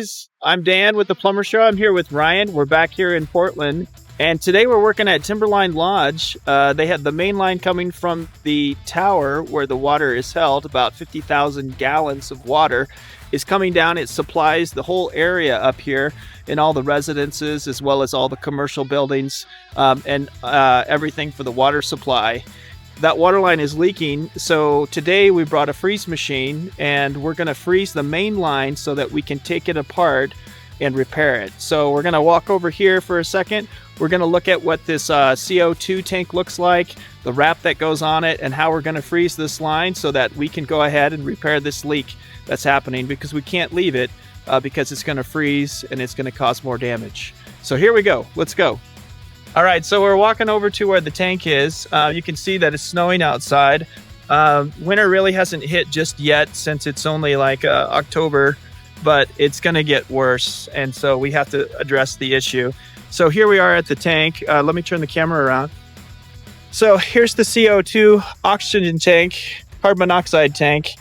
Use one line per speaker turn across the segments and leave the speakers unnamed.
guys, I'm Dan with the Plumber Show. I'm here with Ryan. We're back here in Portland, and today we're working at Timberline Lodge. They had the main line coming from the tower where the water is held. About 50,000 gallons of water is coming down. It supplies the whole area up here in all the residences as well as all the commercial buildings and everything for the water supply. That water line is leaking, so today we brought a freeze machine and we're going to freeze the main line so that we can take it apart and repair it. So we're going to walk over here for a second. We're going to look at what this CO2 tank looks like, the wrap that goes on it, and how we're going to freeze this line so that we can go ahead and repair this leak that's happening, because we can't leave it because it's going to freeze and it's going to cause more damage. So here we go. Let's go. All right, so we're walking over to where the tank is. You can see that it's snowing outside. Winter really hasn't hit just yet since it's only like October, but it's gonna get worse, and so we have to address the issue. So here we are at the tank. Let me turn the camera around. So here's the CO2 oxygen tank, carbon monoxide tank.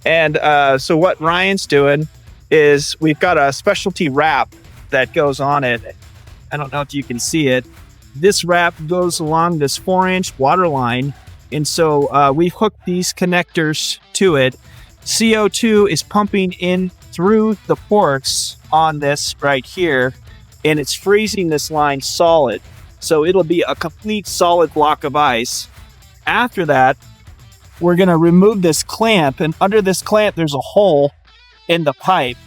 And so what Ryan's doing is we've got a specialty wrap that goes on it. I don't know if you can see it. This wrap goes along this 4-inch water line, and so we've hooked these connectors to it. CO2 is pumping in through the ports on this right here, and it's freezing this line solid. So it'll be a complete solid block of ice. After that, we're going to remove this clamp, and under this clamp there's a hole in the pipe.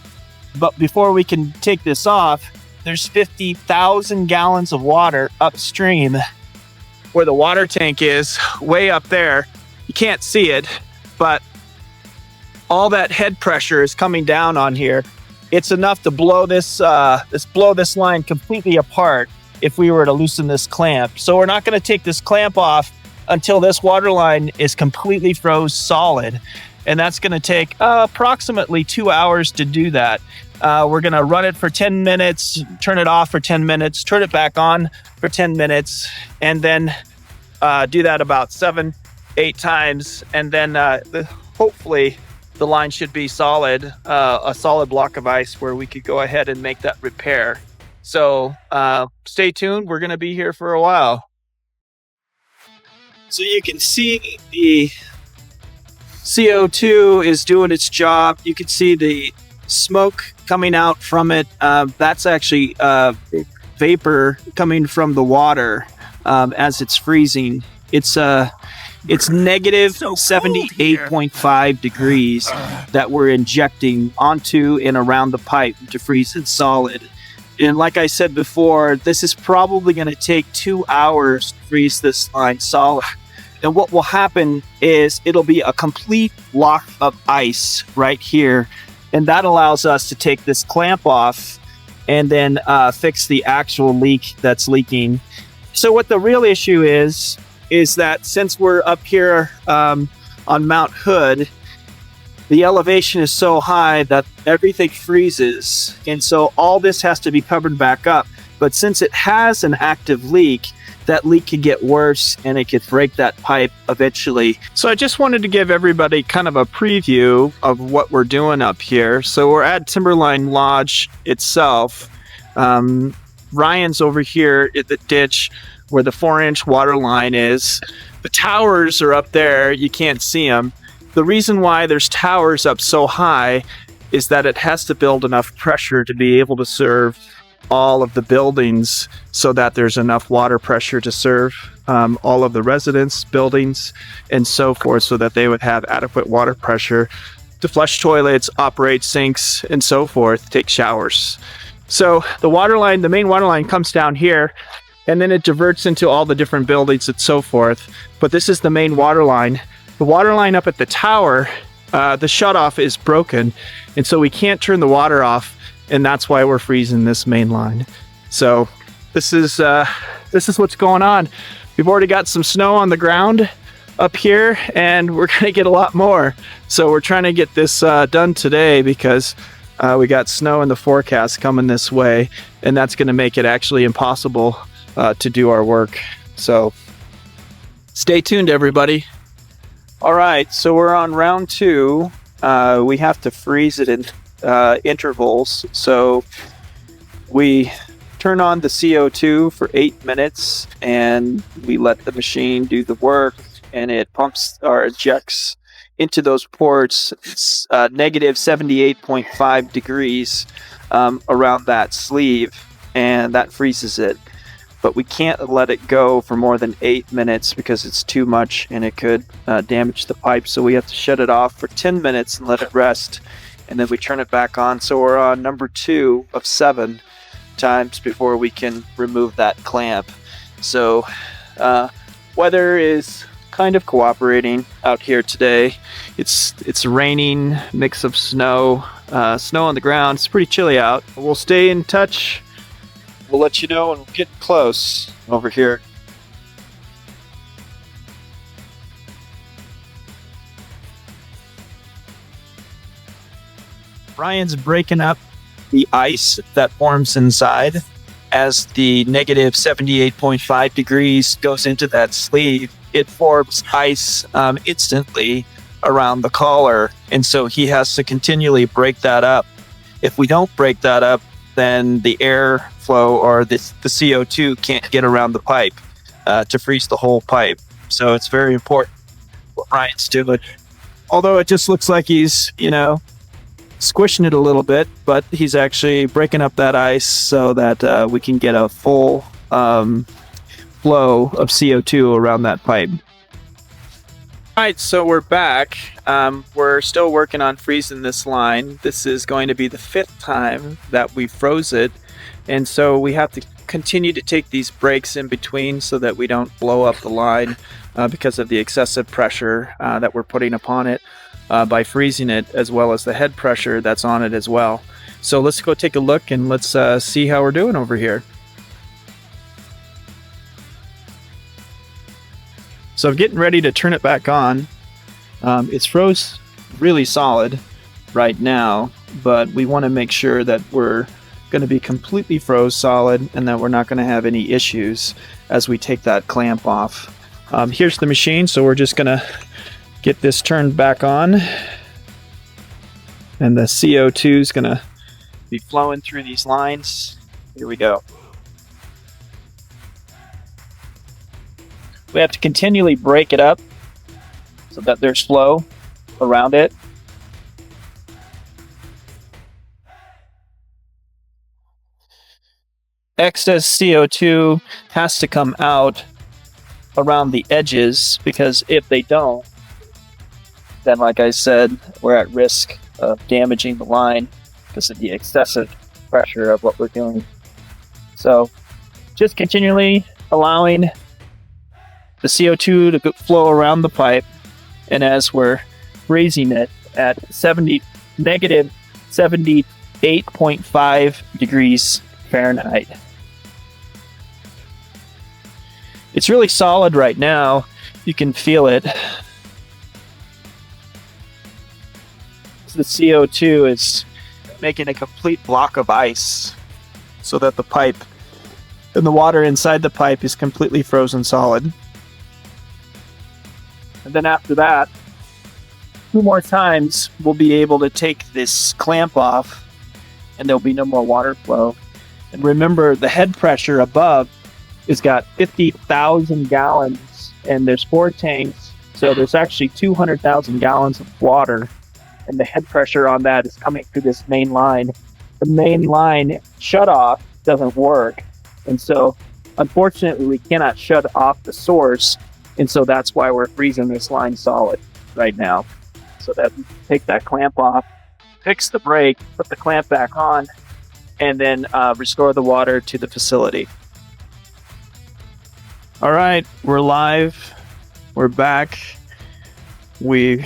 But before we can take this off, there's 50,000 gallons of water upstream where the water tank is, way up there. You can't see it, but all that head pressure is coming down on here. It's enough to blow this line completely apart if we were to loosen this clamp. So we're not going to take this clamp off until this water line is completely froze solid. And that's going to take approximately 2 hours to do that. We're going to run it for 10 minutes, turn it off for 10 minutes, turn it back on for 10 minutes, and then do that about 7-8 times. And then hopefully the line should be solid, a solid block of ice where we could go ahead and make that repair. So stay tuned. We're going to be here for a while. So you can see the CO2 is doing its job. You can see the smoke coming out from it. That's actually vapor coming from the water as it's freezing. It's negative 78.5 degrees that we're injecting onto and around the pipe to freeze it solid. And like I said before, this is probably going to take 2 hours to freeze this line solid. And what will happen is it'll be a complete block of ice right here. And that allows us to take this clamp off and then fix the actual leak that's leaking. So what the real issue is that since we're up here on Mount Hood, the elevation is so high that everything freezes. And so all this has to be covered back up. But since it has an active leak, that leak could get worse and it could break that pipe eventually. So I just wanted to give everybody kind of a preview of what we're doing up here. So we're at Timberline Lodge itself. Ryan's over here at the ditch where the 4-inch water line is. The towers are up there. You can't see them. The reason why there's towers up so high is that it has to build enough pressure to be able to serve all of the buildings so that there's enough water pressure to serve all of the residents, buildings, and so forth, so that they would have adequate water pressure to flush toilets, operate sinks, and so forth, take showers. So the water line, the main water line comes down here, and then it diverts into all the different buildings and so forth. But this is the main water line. The water line up at the tower, the shutoff is broken, and so we can't turn the water off. And that's why we're freezing this main line. So this is what's going on. We've already got some snow on the ground up here, and we're gonna get a lot more. So we're trying to get this done today because we got snow in the forecast coming this way, and that's gonna make it actually impossible to do our work. So stay tuned, everybody. All right, so we're on round 2. We have to freeze it in intervals. So we turn on the CO2 for 8 minutes and we let the machine do the work, and it pumps or ejects into those ports. It's negative 78.5 degrees around that sleeve, and that freezes it. But we can't let it go for more than 8 minutes because it's too much and it could damage the pipe. So we have to shut it off for 10 minutes and let it rest, and then we turn it back on. So we're on number 2 of 7 times before we can remove that clamp. So weather is kind of cooperating out here today. It's raining, mix of snow on the ground. It's pretty chilly out. We'll stay in touch. We'll let you know when we're getting close over here. Ryan's breaking up the ice that forms inside as the negative 78.5 degrees goes into that sleeve. It forms ice instantly around the collar, and so he has to continually break that up. If we don't break that up, then the airflow or the CO2 can't get around the pipe to freeze the whole pipe. So it's very important what Ryan's doing. Although it just looks like he's, squishing it a little bit, but he's actually breaking up that ice so that we can get a full flow of CO2 around that pipe. All right, so we're back. We're still working on freezing this line. This is going to be the 5th time that we froze it, and so we have to continue to take these breaks in between so that we don't blow up the line because of the excessive pressure that we're putting upon it by freezing it, as well as the head pressure that's on it as well. So let's go take a look and let's see how we're doing over here. So I'm getting ready to turn it back on. It's froze really solid right now, but we want to make sure that we're going to be completely froze solid and that we're not going to have any issues as we take that clamp off. Here's the machine, so we're just going to get this turned back on, and the CO2 is going to be flowing through these lines. Here we go. We have to continually break it up so that there's flow around it. Excess CO2 has to come out around the edges, because if they don't, then like I said, we're at risk of damaging the line because of the excessive pressure of what we're doing. So just continually allowing the CO2 to flow around the pipe, and as we're freezing it at negative 78.5 degrees Fahrenheit. It's really solid right now. You can feel it. The CO2 is making a complete block of ice so that the pipe and the water inside the pipe is completely frozen solid. And then after that, 2 more times, we'll be able to take this clamp off and there'll be no more water flow. And remember, the head pressure above has got 50,000 gallons, and there's 4 tanks, so there's actually 200,000 gallons of water, and the head pressure on that is coming through this main line. The main line shutoff doesn't work, and so unfortunately we cannot shut off the source, and so that's why we're freezing this line solid right now, so that we can take that clamp off, fix the brake, put the clamp back on, and then restore the water to the facility. All right, we're live. We're back. We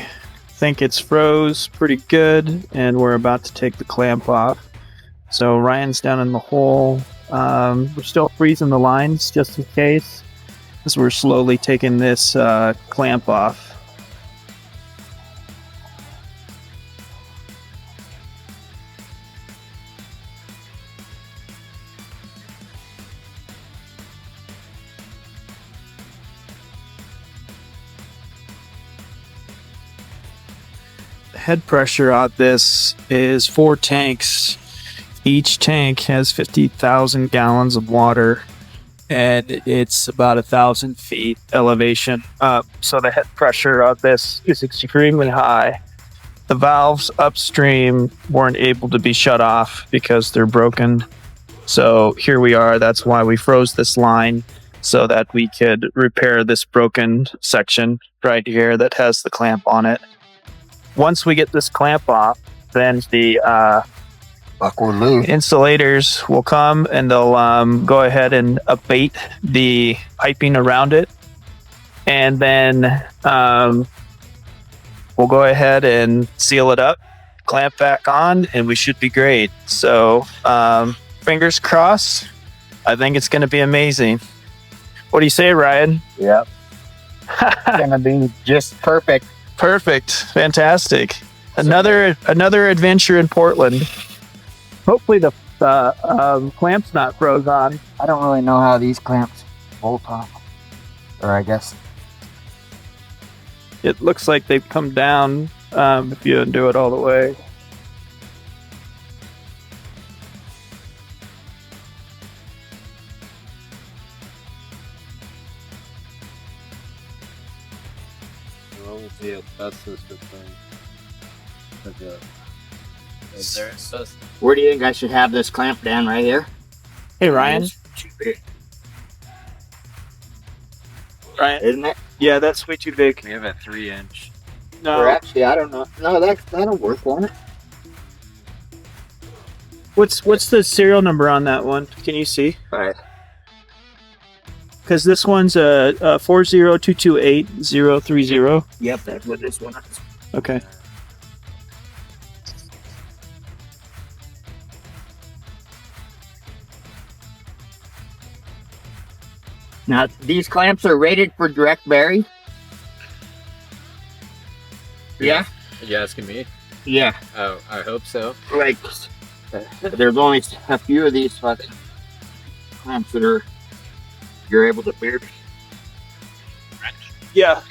think it's froze pretty good, and we're about to take the clamp off. So Ryan's down in the hole. We're still freezing the lines just in case, as we're slowly taking this clamp off. head pressure on this is 4 tanks. Each tank has 50,000 gallons of water, and it's about 1,000 feet elevation up. So the head pressure on this is extremely high. The valves upstream weren't able to be shut off because they're broken. So here we are. That's why we froze this line, so that we could repair this broken section right here that has the clamp on it. Once we get this clamp off, then the insulators will come and they'll go ahead and abate the piping around it. And then we'll go ahead and seal it up, clamp back on, and we should be great. So fingers crossed. I think it's going to be amazing. What do you say, Ryan?
Yep. It's going to be just perfect.
Perfect. Fantastic. Another adventure in Portland. Hopefully the clamp's not froze on.
I don't really know how these clamps bolt on. Or I guess.
It looks like they've come down if you undo it all the way.
Where do you think I should have this clamp down? Right here?
Hey, Ryan.
Too big.
Ryan,
Isn't it?
yeah, that's way too big.
We have a 3-inch.
No.
Or actually, I don't know. No, that'll work, won't it?
What's the serial number on that one? Can you see?
All right.
Because this one's a 40228-030.
Yep, that's what this one is.
Okay.
Now, these clamps are rated for direct bury? Yeah?
Are you asking me?
Yeah.
Oh, I hope so.
Like, there's only a few of these fucking clamps that you're able to bury.
Yeah.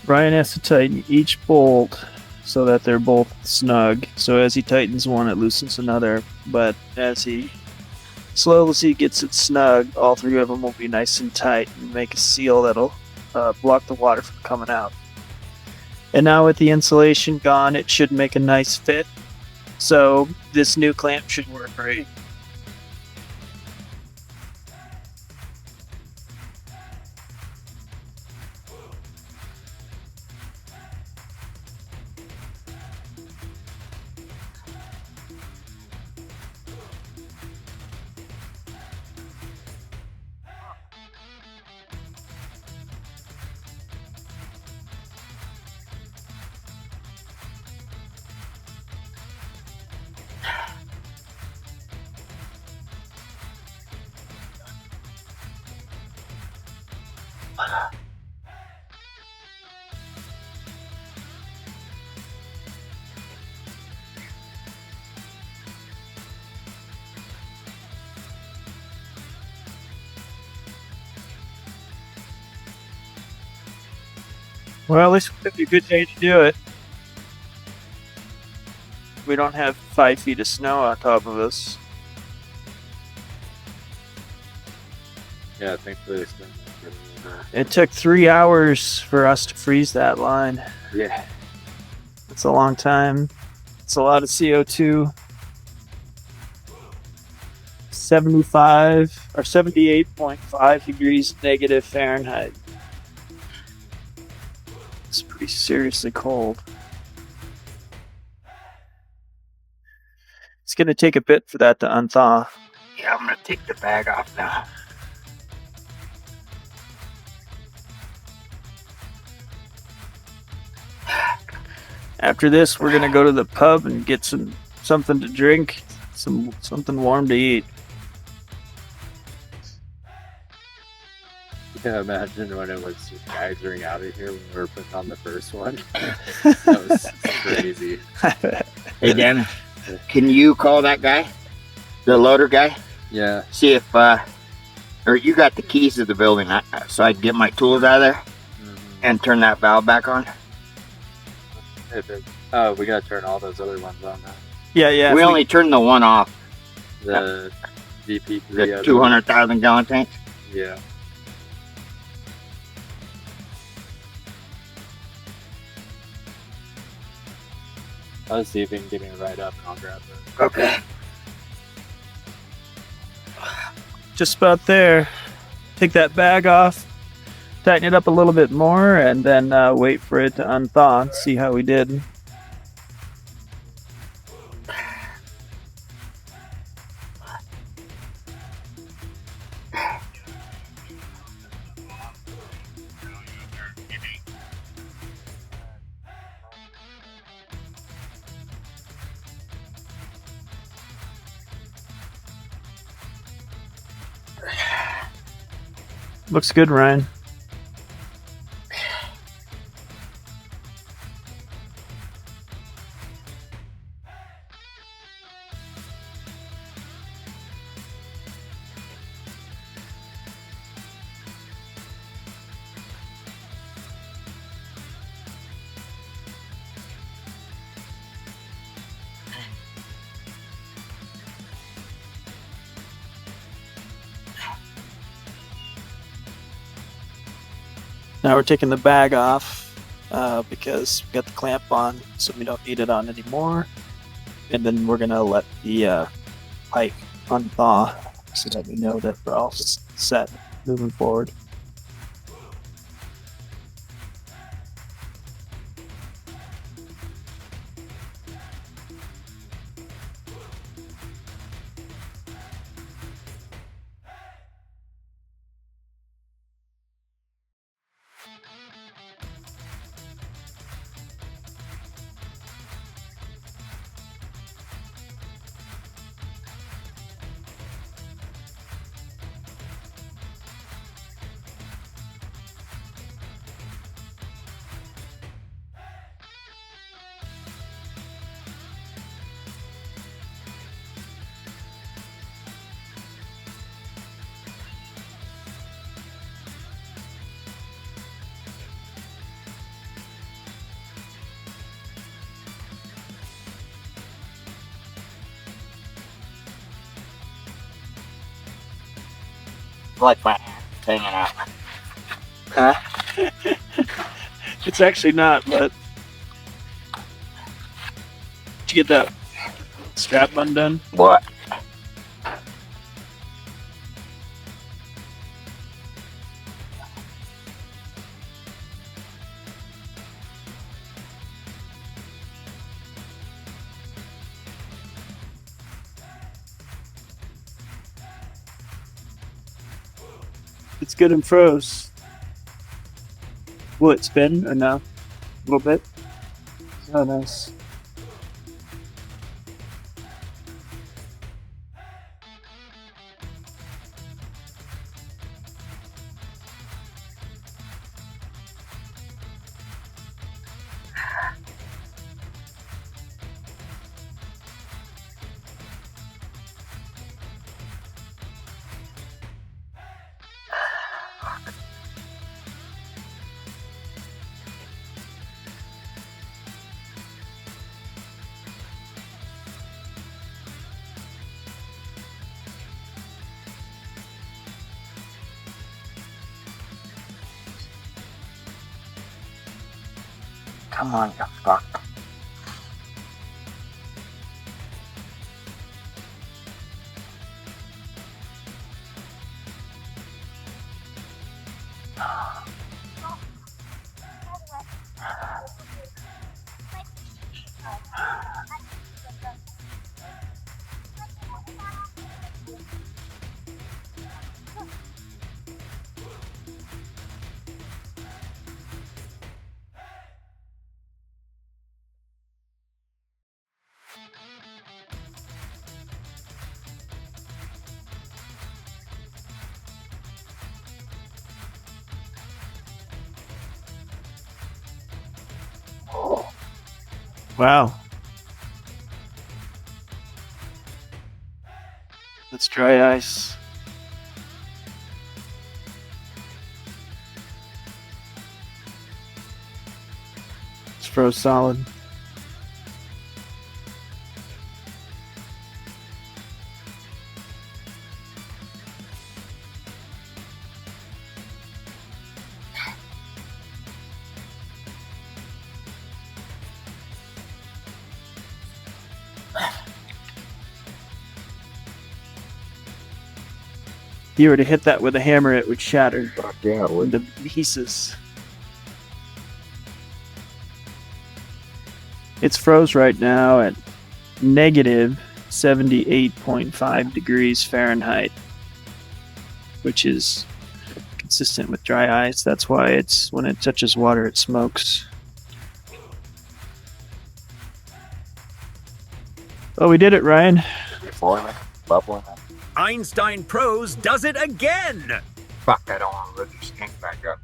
Ryan has to tighten each bolt so that they're both snug. So as he tightens one, it loosens another. But as he slowly gets it snug, all three of them will be nice and tight and make a seal that'll block the water from coming out. And now with the insulation gone, it should make a nice fit. So this new clamp should work great. Well, at least it'd be a good day to do it. We don't have 5 feet of snow on top of us.
Yeah, thankfully it's been.
It took 3 hours for us to freeze that line.
Yeah.
It's a long time. It's a lot of CO2. 75 or 78.5 degrees negative Fahrenheit. It's pretty seriously cold. It's going to take a bit for that to unthaw.
Yeah, I'm gonna take the bag off now.
After this, we're going to go to the pub and get something to drink, something warm to eat.
Yeah, imagine when it was geysering out of here when we were putting on the first one. That was crazy.
Hey Dan, can you call that guy, the loader guy?
Yeah.
See if or you got the keys to the building, so I can get my tools out of there and turn that valve back on.
Oh, we gotta turn all those other ones on now.
Yeah.
We only turned the one off,
The DP3.
the 200,000 gallon tank.
Yeah. I'll see if he can give me a ride up and I'll grab it.
Okay.
Just about there. Take that bag off, tighten it up a little bit more, and then wait for it to unthaw and see how we did. Looks good, Ryan. Now we're taking the bag off because we got the clamp on, so we don't need it on anymore. And then we're gonna let the pipe unthaw so that we know that we're all set moving forward.
Like my ass hanging out. Huh?
It's actually not, but did you get that strap undone?
What?
It's good and froze. Will it spin or no? A little bit? Oh, nice.
Come on, you fuck.
Wow. That's dry ice. It's froze solid. If you were to hit that with a hammer, it would shatter
Fuck yeah, it would.
into pieces. It's froze right now at negative 78.5 degrees Fahrenheit, which is consistent with dry ice. That's why it's when it touches water, it smokes. Oh, we did it, Ryan.
Boiling, bubbling.
Einstein Pros does it again!
Fuck, I don't want to lift your stink back up.